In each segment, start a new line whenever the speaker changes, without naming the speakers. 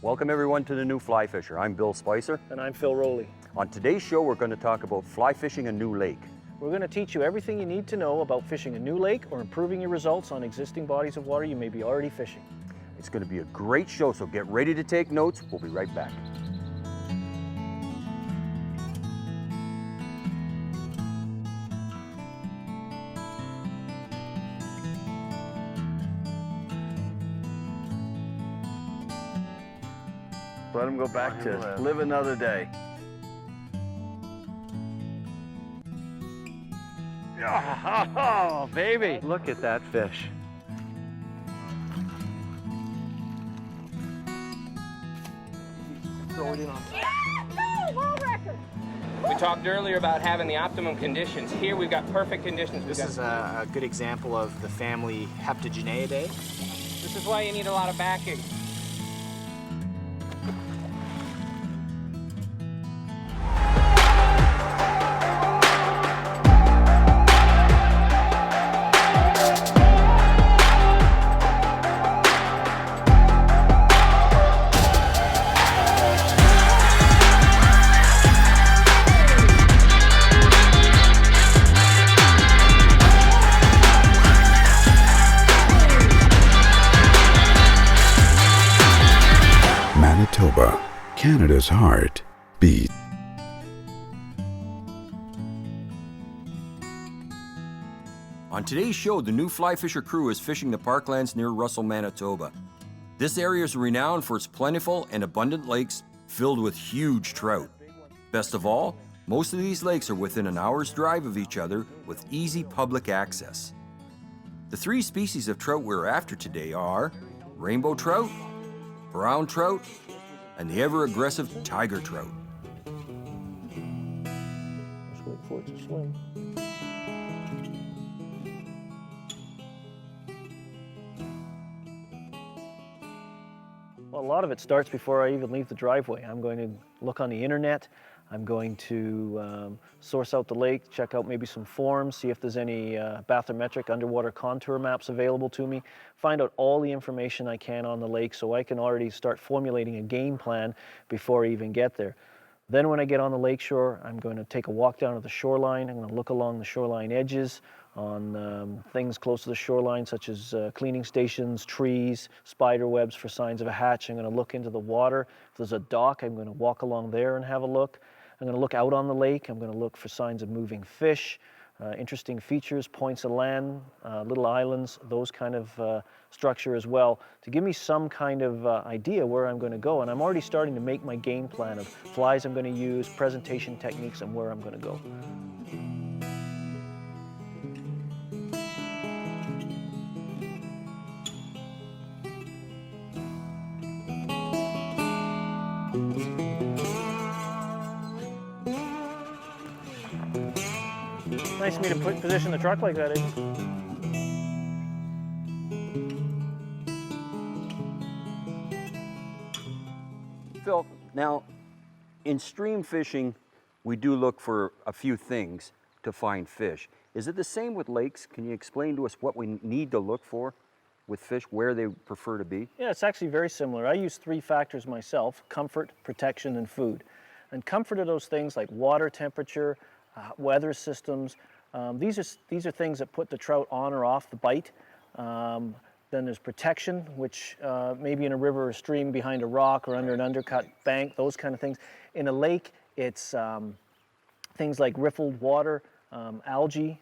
Welcome everyone to the New Fly Fisher. I'm Bill Spicer.
And I'm Phil Rowley.
On today's show, we're going to talk about fly fishing a new lake.
We're going to teach you everything you need to know about fishing a new lake or improving your results on existing bodies of water you may be already fishing.
It's going to be a great show, so get ready to take notes. We'll be right back.
Let him go back to live another day. Oh, baby. Look at that fish.
We talked earlier about having the optimum conditions. Here we've got perfect conditions.
This is a good example of the family Heptageneidae.
This is why you need a lot of backing.
Manitoba, Canada's heart beat.
On today's show, the New Fly Fisher crew is fishing the Parklands near Russell, Manitoba. This area is renowned for its plentiful and abundant lakes filled with huge trout. Best of all, most of these lakes are within an hour's drive of each other with easy public access. The three species of trout we're after today are rainbow trout, brown trout, and the ever-aggressive tiger trout.
Just wait for it to swim. Well, a lot of it starts before I even leave the driveway. I'm going to look on the internet. I'm going to source out the lake, check out maybe some forums, see if there's any bathymetric underwater contour maps available to me, find out all the information I can on the lake so I can already start formulating a game plan before I even get there. Then when I get on the lakeshore, I'm going to take a walk down to the shoreline. I'm going to look along the shoreline edges on things close to the shoreline, such as cleaning stations, trees, spider webs for signs of a hatch. I'm going to look into the water. If there's a dock, I'm going to walk along there and have a look. I'm going to look out on the lake. I'm going to look for signs of moving fish, interesting features, points of land, little islands, those kind of structure as well, to give me some kind of idea where I'm going to go. And I'm already starting to make my game plan of flies I'm going to use, presentation techniques, and where I'm going to go. Nice of me to position the truck like that, isn't it?
Phil, now, in stream fishing, we do look for a few things to find fish. Is it the same with lakes? Can you explain to us what we need to look for with fish, where they prefer to be?
Yeah, it's actually very similar. I use three factors myself: comfort, protection, and food. And comfort are those things like water temperature, weather systems. These are things that put the trout on or off the bite. Then there's protection, which maybe in a river or stream behind a rock or under an undercut bank, those kind of things. In a lake, it's things like riffled water, algae,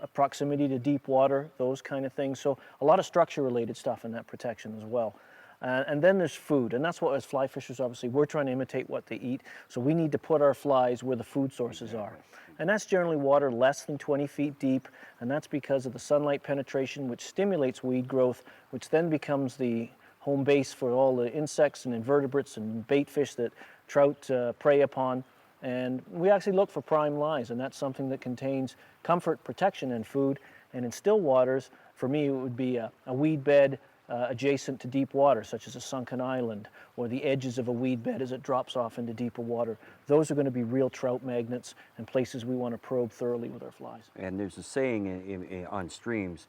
a proximity to deep water, those kind of things. So a lot of structure-related stuff in that protection as well. And then there's food, and that's what, as fly fishers, obviously, we're trying to imitate what they eat. So we need to put our flies where the food sources are. And that's generally water less than 20 feet deep, and that's because of the sunlight penetration, which stimulates weed growth, which then becomes the home base for all the insects and invertebrates and bait fish that trout prey upon. And we actually look for prime lies, and that's something that contains comfort, protection, and food. And in still waters, for me, it would be a weed bed adjacent to deep water, such as a sunken island, or the edges of a weed bed as it drops off into deeper water. Those are going to be real trout magnets and places we want to probe thoroughly with our flies.
And there's a saying on streams,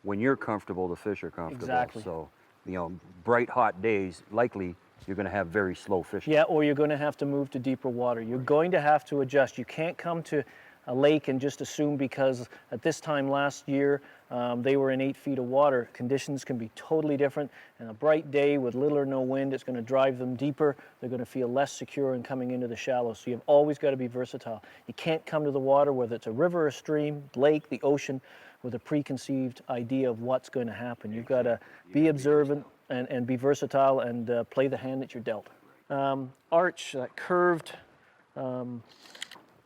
when you're comfortable, the fish are comfortable.
Exactly.
So, you know, bright, hot days, likely you're going to have very slow fishing.
Yeah, or you're going to have to move to deeper water. You're going to have to adjust. You can't come to a lake and just assume because at this time last year they were in 8 feet of water. Conditions can be totally different, and a bright day with little or no wind, it's going to drive them deeper. They're going to feel less secure in coming into the shallows. So you've always got to be versatile. You can't come to the water, whether it's a river, a stream, lake, the ocean, with a preconceived idea of what's going to happen. You've got to be observant and be versatile and play the hand that you're dealt. Arch, that curved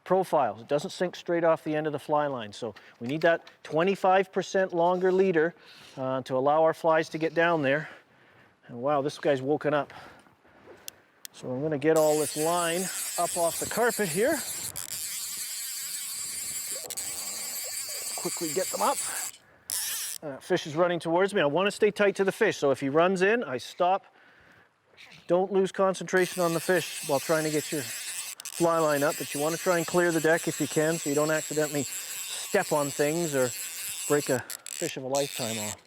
profile. It doesn't sink straight off the end of the fly line. So we need that 25% longer leader to allow our flies to get down there. And wow, this guy's woken up. So I'm going to get all this line up off the carpet here. Quickly get them up. Fish is running towards me. I want to stay tight to the fish. So if he runs in, I stop. Don't lose concentration on the fish while trying to get your fly line up, but you want to try and clear the deck if you can so you don't accidentally step on things or break a fish of a lifetime off.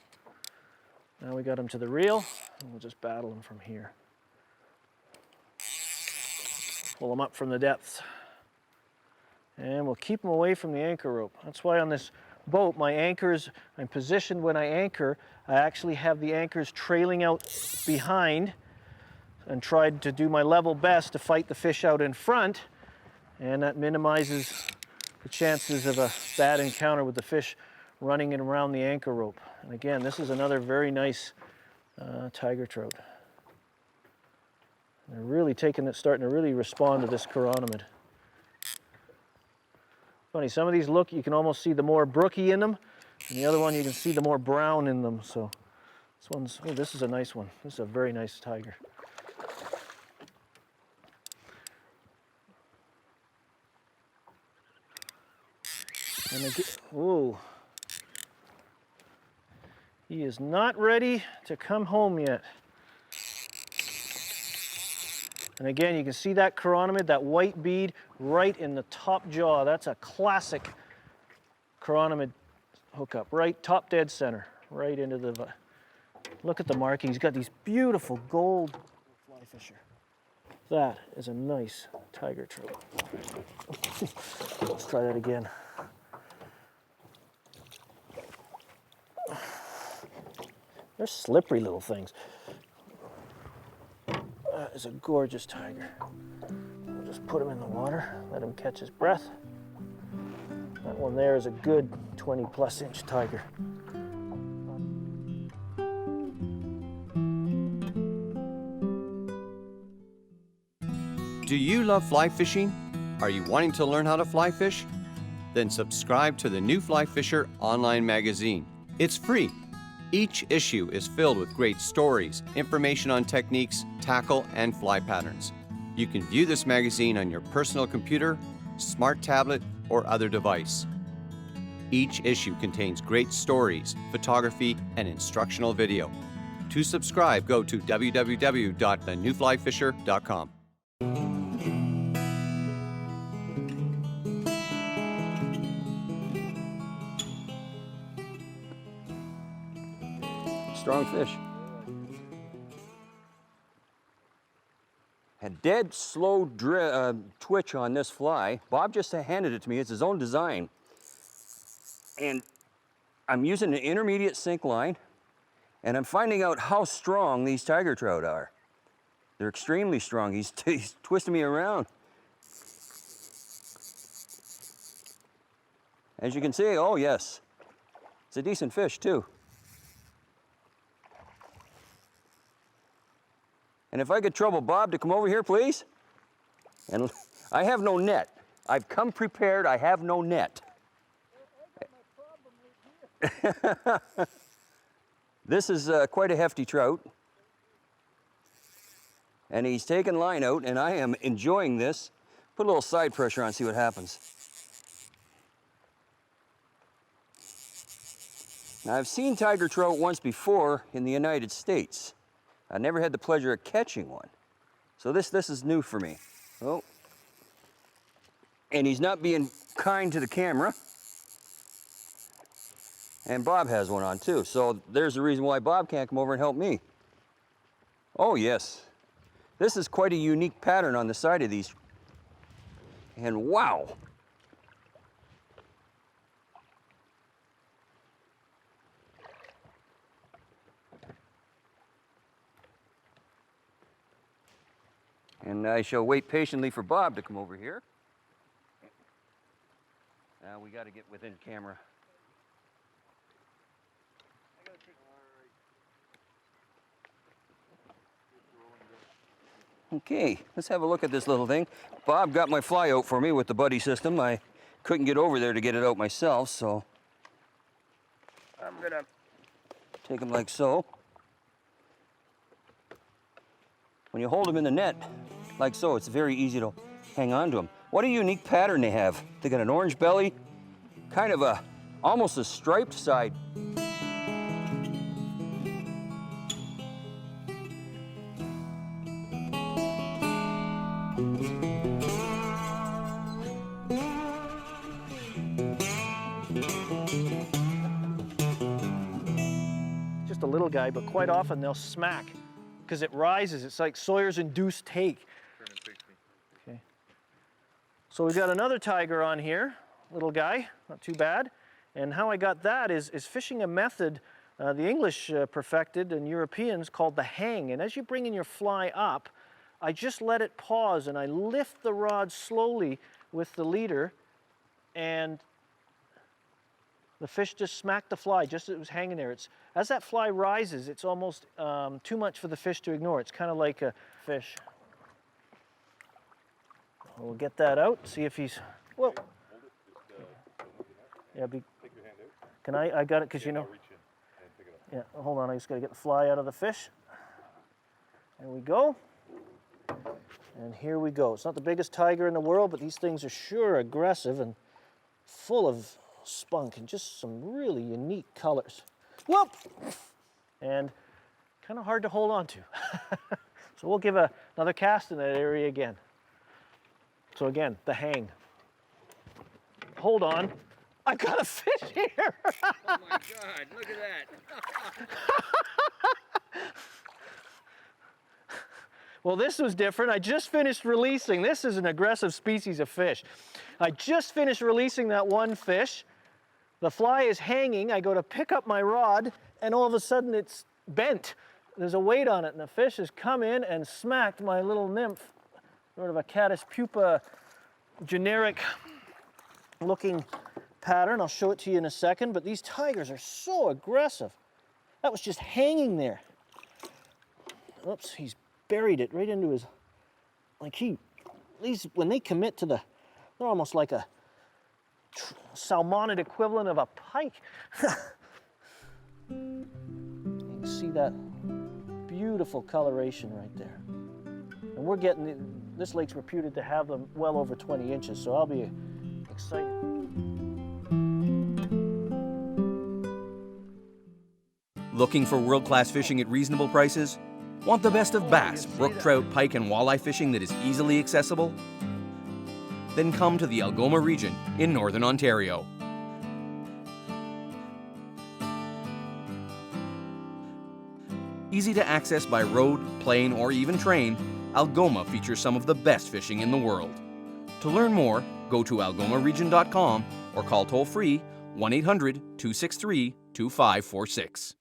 Now we got him to the reel, and we'll just battle him from here. Pull him up from the depths. And we'll keep him away from the anchor rope. That's why on this boat, my anchors, I'm positioned when I anchor, I actually have the anchors trailing out behind and tried to do my level best to fight the fish out in front, and that minimizes the chances of a bad encounter with the fish running in around the anchor rope. And again, this is another very nice tiger trout. They're really starting to really respond to this chironomid. Funny, some of these look, you can almost see the more brookie in them, and the other one you can see the more brown in them. So this one's, oh, this is a nice one. This is a very nice tiger. And again, whoa. He is not ready to come home yet. And again, you can see that chironomid, that white bead right in the top jaw. That's a classic chironomid hookup, right top dead center, right into the, look at the marking. He's got these beautiful gold fly fisher. That is a nice tiger trout. Let's try that again. They're slippery little things. That is a gorgeous tiger. We'll just put him in the water, let him catch his breath. That one there is a good 20+ inch tiger.
Do you love fly fishing? Are you wanting to learn how to fly fish? Then subscribe to the New Fly Fisher online magazine. It's free. Each issue is filled with great stories, information on techniques, tackle, and fly patterns. You can view this magazine on your personal computer, smart tablet, or other device. Each issue contains great stories, photography, and instructional video. To subscribe, go to www.thenewflyfisher.com.
Strong fish. A dead slow twitch on this fly. Bob just handed it to me. It's his own design. And I'm using an intermediate sink line, and I'm finding out how strong these tiger trout are. They're extremely strong. He's twisting me around. As you can see, oh yes, it's a decent fish too. And if I could trouble Bob to come over here, please. And I have no net. I've come prepared, I have no net. This is quite a hefty trout. And he's taken line out, and I am enjoying this. Put a little side pressure on, see what happens. Now, I've seen tiger trout once before in the United States. I never had the pleasure of catching one. So this is new for me. Oh. And he's not being kind to the camera. And Bob has one on too. So there's the reason why Bob can't come over and help me. Oh yes. This is quite a unique pattern on the side of these. And wow! And I shall wait patiently for Bob to come over here. Now we got to get within camera. Okay, let's have a look at this little thing. Bob got my fly out for me with the buddy system. I couldn't get over there to get it out myself, so I'm gonna take him like so. When you hold them in the net, like so, it's very easy to hang on to them. What a unique pattern they have. They got an orange belly, kind of almost a striped side.
Just a little guy, but quite often they'll smack because it rises. It's like Sawyer's induced take. Okay. So we've got another tiger on here, little guy, not too bad. And how I got that is fishing a method the English perfected and Europeans called the hang. And as you bring in your fly up, I just let it pause and I lift the rod slowly with the leader, and the fish just smacked the fly just as it was hanging there. As that fly rises, it's almost too much for the fish to ignore. It's kind of like a fish. We'll get that out, see if he's, whoa. Yeah, can I got it, because you know. Yeah, hold on, I just got to get the fly out of the fish. There we go. And here we go. It's not the biggest tiger in the world, but these things are sure aggressive and full of spunk and just some really unique colors. Whoop! And kind of hard to hold on to. So we'll give another cast in that area again. So again, the hang. Hold on. I've got a fish here.
Oh my God, look at that.
Well, this was different. I just finished releasing. This is an aggressive species of fish. I just finished releasing that one fish. The fly is hanging. I go to pick up my rod, and all of a sudden it's bent. There's a weight on it, and the fish has come in and smacked my little nymph, sort of a caddis pupa generic looking pattern. I'll show it to you in a second, but these tigers are so aggressive. That was just hanging there. Oops, he's buried it right into his, like these, when they commit to they're almost like a salmonid equivalent of a pike. You can see that beautiful coloration right there. And we're getting, this lake's reputed to have them well over 20 inches, so I'll be excited.
Looking for world-class fishing at reasonable prices? Want the best of bass, brook trout, pike, and walleye fishing that is easily accessible? Then come to the Algoma region in Northern Ontario. Easy to access by road, plane, or even train, Algoma features some of the best fishing in the world. To learn more, go to algomaregion.com or call toll-free 1-800-263-2546.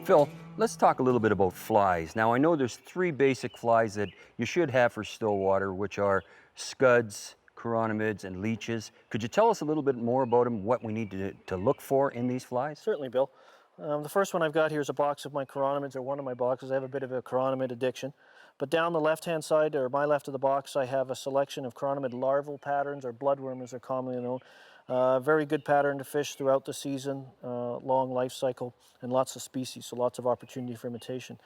Phil, let's talk a little bit about flies. Now, I know there's three basic flies that you should have for still water, which are scuds, chironomids, and leeches. Could you tell us a little bit more about them, what we need to look for in these flies?
Certainly, Bill. The first one I've got here is a box of my chironomids, or one of my boxes. I have a bit of a chironomid addiction. But down the left-hand side, or my left of the box, I have a selection of chironomid larval patterns, or bloodworm as they're commonly known. Very good pattern to fish throughout the season, long life cycle, and lots of species, so lots of opportunity for imitation.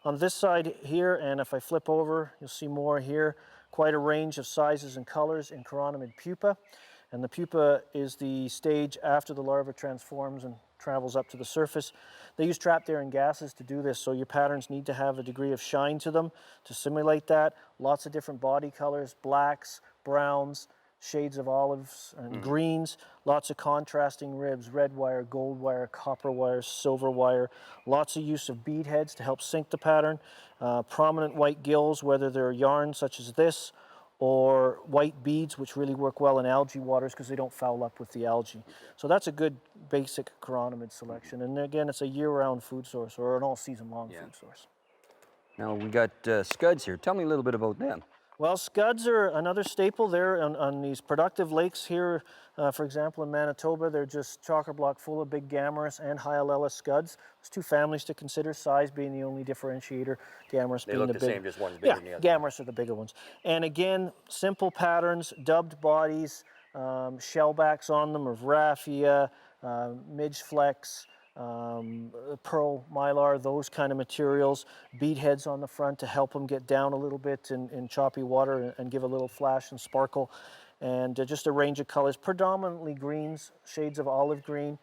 On this side here, and if I flip over, you'll see more here, quite a range of sizes and colors in chironomid pupa. And the pupa is the stage after the larva transforms and travels up to the surface. They use trapped air and gases to do this, so your patterns need to have a degree of shine to them to simulate that. Lots of different body colors, blacks, browns, shades of olives and greens, lots of contrasting ribs, red wire, gold wire, copper wire, silver wire, lots of use of bead heads to help sync the pattern, prominent white gills, whether they're yarn such as this, or white beads, which really work well in algae waters because they don't foul up with the algae. So that's a good basic chironomid selection. And again, it's a year-round food source or an all-season-long food source.
Now we got scuds here. Tell me a little bit about them.
Well, scuds are another staple there on these productive lakes here. For example, in Manitoba, they're just chocker block full of big Gammarus and Hyalella scuds. There's two families to consider, size being the only differentiator, Gammarus being the big. They look the same, just one's bigger than the other. Gammarus are the bigger ones. And again, simple patterns, dubbed bodies, shellbacks on them of raffia, midge flex, pearl mylar, those kind of materials, bead heads on the front to help them get down a little bit in choppy water and give a little flash and sparkle, and just a range of colors, predominantly greens, shades of olive green.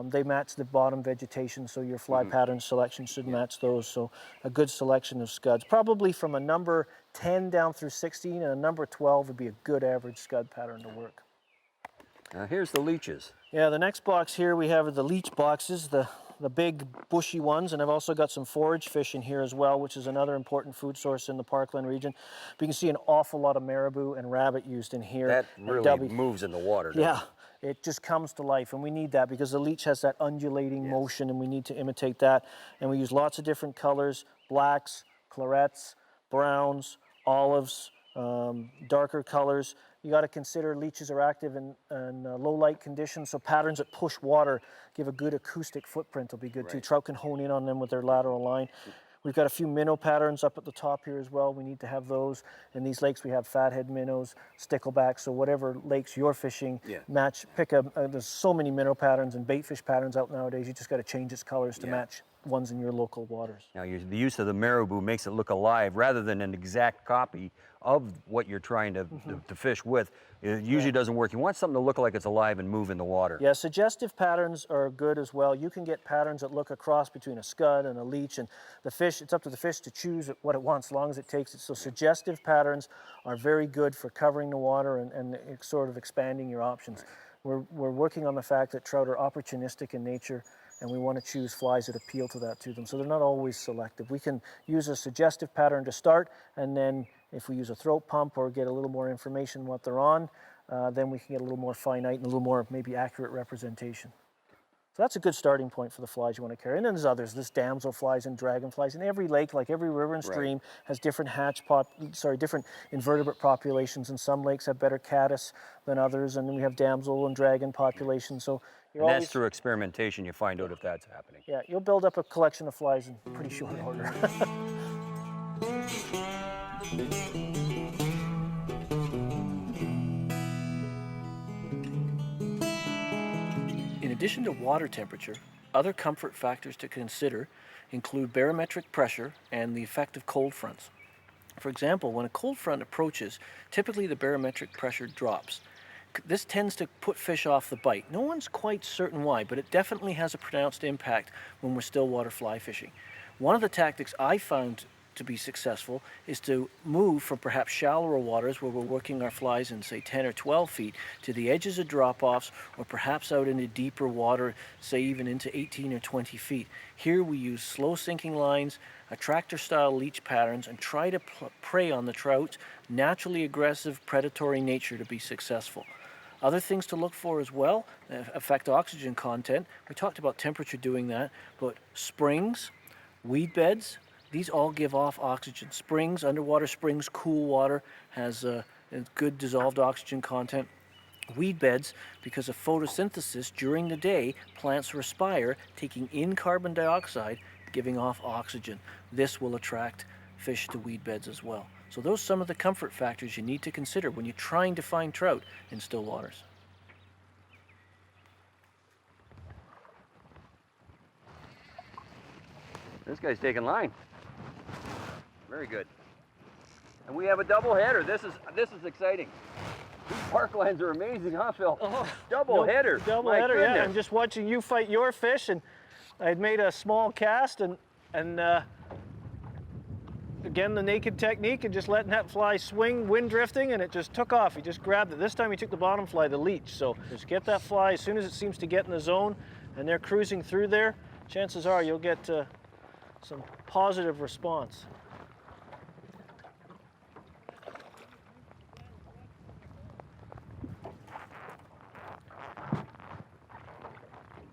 They match the bottom vegetation, so your fly pattern selection should match those. So a good selection of scuds, probably from a number 10 down through 16, and a number 12 would be a good average scud pattern to work.
Now here's the leeches.
Yeah, the next box here we have the leech boxes, the big bushy ones, and I've also got some forage fish in here as well, which is another important food source in the Parkland region. But you can see an awful lot of marabou and rabbit used in here.
That really moves in the water, doesn't it?
Yeah, it just comes to life, and we need that because the leech has that undulating motion, and we need to imitate that. And we use lots of different colors, blacks, clarets, browns, olives, darker colors. You got to consider leeches are active in low light conditions, so patterns that push water give a good acoustic footprint will be good too. Trout can hone in on them with their lateral line. We've got a few minnow patterns up at the top here as well. We need to have those. In these lakes we have fathead minnows, sticklebacks, so whatever lakes you're fishing, match, there's so many minnow patterns and baitfish patterns out nowadays, you just got to change its colors to match ones in your local waters.
Now the use of the marabou makes it look alive rather than an exact copy of what you're trying to fish with. It usually doesn't work. You want something to look like it's alive and move in the water.
Yeah, suggestive patterns are good as well. You can get patterns that look a cross between a scud and a leech, and the fish, it's up to the fish to choose what it wants as long as it takes it. So suggestive patterns are very good for covering the water and sort of expanding your options. We're working on the fact that trout are opportunistic in nature, and we want to choose flies that appeal to that to them. So they're not always selective. We can use a suggestive pattern to start, and then if we use a throat pump or get a little more information on what they're on, then we can get a little more finite and a little more maybe accurate representation. So that's a good starting point for the flies you want to carry. And then there's others, there's damselflies and dragonflies. And every lake, like every river and stream, has different different invertebrate populations. And some lakes have better caddis than others. And then we have damsel and dragon populations. So
and that's through experimentation you find out if that's happening.
Yeah, you'll build up a collection of flies in pretty short order. In addition to water temperature, other comfort factors to consider include barometric pressure and the effect of cold fronts. For example, when a cold front approaches, typically the barometric pressure drops. This tends to put fish off the bite. No one's quite certain why, but it definitely has a pronounced impact when we're stillwater fly fishing. One of the tactics I found to be successful is to move from perhaps shallower waters where we're working our flies in say 10 or 12 feet to the edges of drop-offs, or perhaps out into deeper water, say even into 18 or 20 feet. Here we use slow sinking lines, attractor style leech patterns, and try to prey on the trout's naturally aggressive predatory nature to be successful. Other things to look for as well affect oxygen content. We talked about temperature doing that, but springs, weed beds, these all give off oxygen. Springs, underwater springs, cool water has a good dissolved oxygen content. Weed beds, because of photosynthesis during the day, plants respire, taking in carbon dioxide, giving off oxygen. This will attract fish to weed beds as well. So those are some of the comfort factors you need to consider when you're trying to find trout in still waters.
This guy's taking line. Very good. And we have a double header. This is exciting. These Parklands are amazing, huh, Phil? Oh, double header.
Double header, yeah. I'm just watching you fight your fish, and I had made a small cast, and again, the naked technique and just letting that fly swing, wind drifting, and it just took off. He just grabbed it. This time he took the bottom fly, the leech. So just get that fly as soon as it seems to get in the zone and they're cruising through there, chances are you'll get some positive response.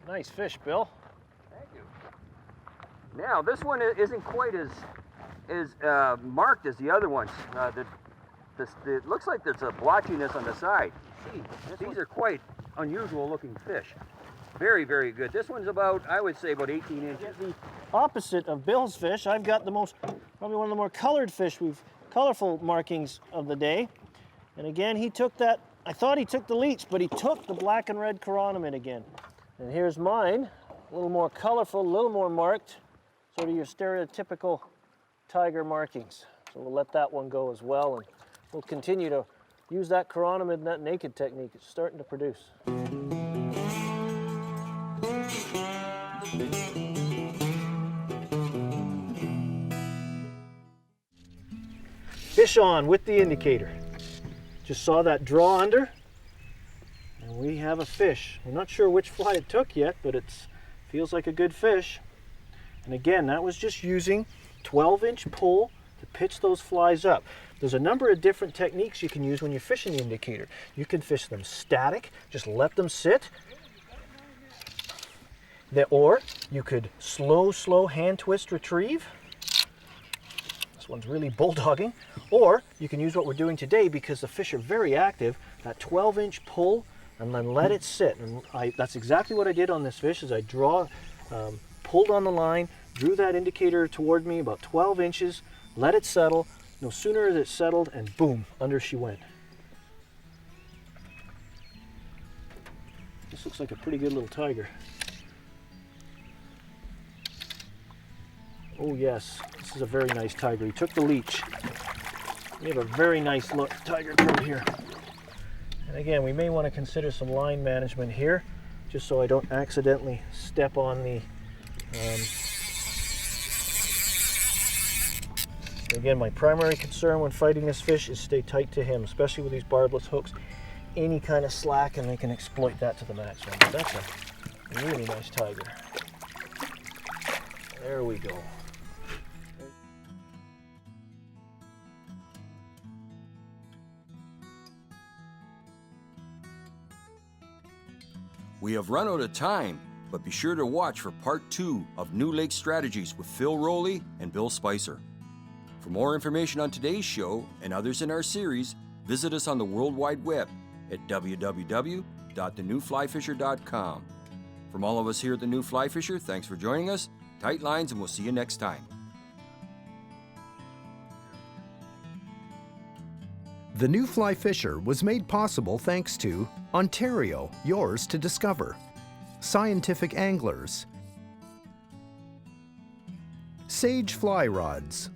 Nice fish, Bill.
Thank you. Now, this one isn't quite as marked as the other ones. It looks like there's a blotchiness on the side. See, these are quite unusual looking fish. Very, very good. This one's about, I would say, about 18 inches.
The opposite of Bill's fish, I've got probably one of the more colored fish colorful markings of the day. And again, he took that, I thought he took the leech, but he took the black and red chironomid again. And here's mine, a little more colorful, a little more marked, sort of your stereotypical tiger markings. So we'll let that one go as well, and we'll continue to use that chironomid and that naked technique. It's starting to produce. Fish on with the indicator. Just saw that draw under, and we have a fish. We're not sure which fly it took yet, but it feels like a good fish. And again, that was just using 12-inch pull to pitch those flies up. There's a number of different techniques you can use when you're fishing the indicator. You can fish them static, just let them sit. Or you could slow hand twist retrieve. This one's really bulldogging. Or you can use what we're doing today, because the fish are very active, that 12-inch pull, and then let it sit. And that's exactly what I did on this fish, is I pulled on the line, drew that indicator toward me about 12 inches, let it settle. No sooner as it settled, and boom, under she went. This looks like a pretty good little tiger. Oh yes, this is a very nice tiger. He took the leech. We have a very nice look tiger crew here. And again, we may want to consider some line management here, just so I don't accidentally step on the again, my primary concern when fighting this fish is stay tight to him, especially with these barbless hooks. Any kind of slack and they can exploit that to the maximum. But that's a really nice tiger. There we go.
We have run out of time, but be sure to watch for part 2 of New Lake Strategies with Phil Rowley and Bill Spicer. For more information on today's show and others in our series, visit us on the World Wide Web at www.thenewflyfisher.com. From all of us here at The New Fly Fisher, thanks for joining us. Tight lines, and we'll see you next time.
The New Fly Fisher was made possible thanks to Ontario, yours to discover, Scientific Anglers, Sage Fly Rods,